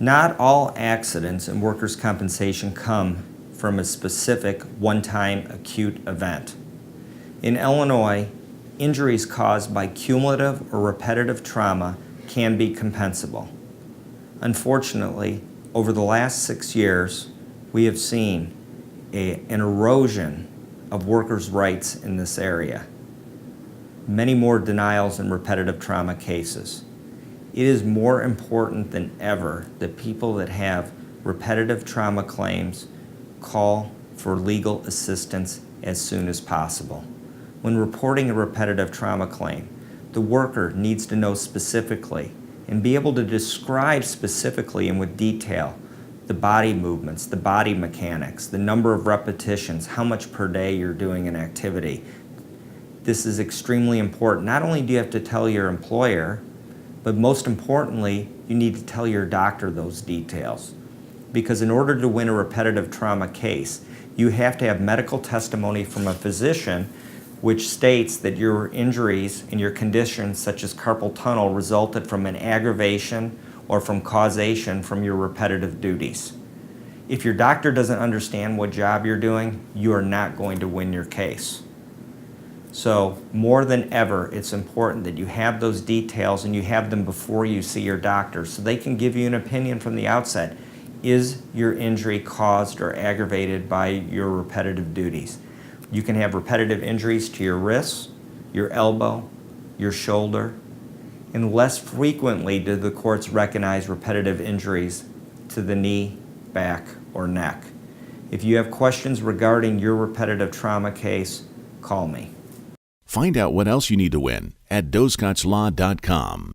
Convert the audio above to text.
Not all accidents in workers' compensation come from a specific one-time acute event. In Illinois, injuries caused by cumulative or repetitive trauma can be compensable. Unfortunately, over the last 6 years, we have seen an erosion of workers' rights in this area. Many more denials in repetitive trauma cases. It is more important than ever that people that have repetitive trauma claims call for legal assistance as soon as possible. When reporting a repetitive trauma claim, the worker needs to know specifically and be able to describe specifically and with detail the body movements, the body mechanics, the number of repetitions, how much per day you're doing an activity. This is extremely important. Not only do you have to tell your employer, but most importantly, you need to tell your doctor those details. Because in order to win a repetitive trauma case, you have to have medical testimony from a physician which states that your injuries and your conditions such as carpal tunnel resulted from an aggravation or from causation from your repetitive duties. If your doctor doesn't understand what job you're doing, you are not going to win your case. So more than ever, it's important that you have those details and you have them before you see your doctor so they can give you an opinion from the outset. Is your injury caused or aggravated by your repetitive duties? You can have repetitive injuries to your wrists, your elbow, your shoulder, and less frequently do the courts recognize repetitive injuries to the knee, back, or neck. If you have questions regarding your repetitive trauma case, call me. Find out what else you need to win at DoeScotchLaw.com.